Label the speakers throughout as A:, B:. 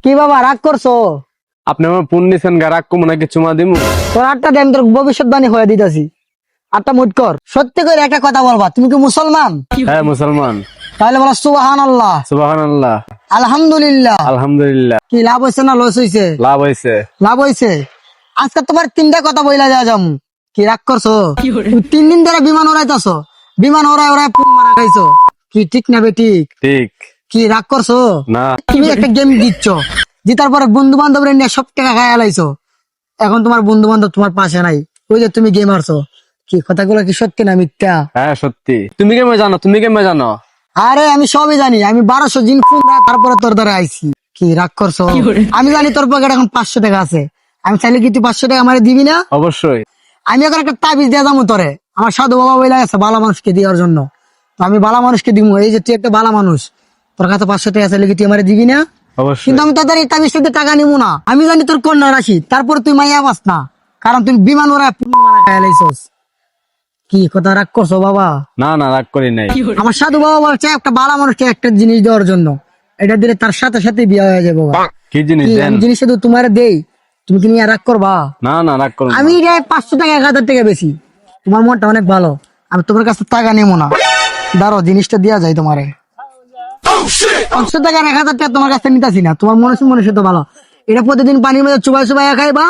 A: কি বাবা রাগ করছো?
B: আপনি আমার ফোন নিছেন গা, রাগ কমু নাকি চুমা দিমু?
A: তোর আটটা দেন, তোর ভবিষ্যৎবাণী হয়ে দিতেছি। আটটা মুট কর, সত্যি করে একটা কথা বলবা, তুমি কি মুসলমান?
B: হ্যাঁ মুসলমান।
A: তাহলে বলো সুবহানাল্লাহ,
B: সুবহানাল্লাহ,
A: আলহামদুলিল্লাহ।
B: আলহামদুলিল্লাহ।
A: কি লাভ হয়েছে না লস হয়েছে?
B: লাভ হয়েছে।
A: লাভ হয়েছে। আজকে তোমার তিনটা কথা বইলা যা যাম। কি রাগ করছো? তুমি 3 দিন ধরে বিমান উড়াইতেছো, বিমান উড়াই উড়াই পুন মারা খাইছো। কি ঠিক না বেঠিক?
B: ঠিক।
A: কি রাগ করছো?
B: না।
A: তুমি একটা গেম দিচ্ছ, জিতার পরে বন্ধু বান্ধব নিয়ে সব টাকা খাইয়া লাইছো। এখন তোমার বন্ধু বান্ধব তোমার পাশে নাই, ওই যে তুমি গেম হারছো। কি কথাগুলো কি সত্যি না মিথ্যা?
B: হ্যাঁ সত্যি। তুমি কেমন জানো? তুমি কেমন জানো?
A: আরে আমি সবই জানি, আমি 1200 জিন ফোন তারপরে তোর দ্বারা আইছি। কি রাগ করছো? আমি জানি তোর পকেট এখন 500 টাকা আছে, আমি চাইলে কি তুই 500 টাকা আমার দিবি না?
B: অবশ্যই।
A: আমি এখন একটা তাবিজ দিয়ে যাবো তোরে, আমার সাধু বাবা বইলা গেছে ভালো মানুষকে দেওয়ার জন্য। তো আমি ভালো মানুষকে দিব, এই যে তুই একটা ভালো মানুষ, তোর কাছে 500 টাকা চাইলে কি তুই আমার দিবি না?
B: অবশ্যই।
A: কিন্তু আমি তোদের এই তাবিজটাতে টাকা নিবো না। আমি জানি তোর কন্যা রাশি, তারপর তুই মাইয়া পাস না, কারণ তুই বিমান ওরা মারা খাইয়া লাইছস। কি কথা রাগ করছো বাবা?
B: না না, রাগ করি নাই।
A: আমার সাধু বাবা বলছে একটা ভালো মানুষকে একটা জিনিস দেওয়ার জন্য, এটা দিলে তার সাথে সাথে বিয়ে হয়ে যাবে বাবা।
B: কি জিনিস
A: কি
B: দেন?
A: আমি জিনিস শুধু তোমার দেই, তুমি কি নিয়ে রাগ করবা?
B: না না, রাগ করব না।
A: আমি 500 টাকা 1000 টাকা বেশি, তোমার মনটা অনেক ভালো, আমি তোমার কাছে টাকা নেবো না। দাঁড়ো, জিনিসটা দেওয়া যায় তোমারে। 500 টাকা 1000 টাকা তোমার কাছে নিতেছি না, তোমার মনে তো ভালো। এটা প্রতিদিন পানির মধ্যে চুবাই চুবাই খাইবা,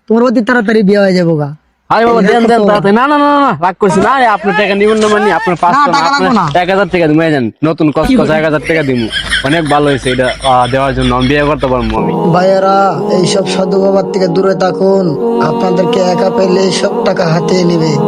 A: তোমার অতি তাড়াতাড়ি বিয়ে হয়ে যাবো গা।
B: আরে বাবা দেন দেন তাড়াতাড়ি। না না না না, রাগ করছি না। আরে আপনি টাকা নিবেন না মানে? আপনার 500 না,
A: টাকা লাগবে
B: আপনার
A: না।
B: 1000 টাকা দিমু। এই যান, নতুন কস 1000 টাকা দিমু। অনেক ভালো হয়েছে এটা দেওয়ার জন্য। আমি বিয়ে করতে পারবো আমি।
A: ভাইয়েরা, এইসব সাধু বাবার থেকে দূরে থাকুন, আপনাদেরকে একা পেলে সব টাকা হাতিয়ে নিবে।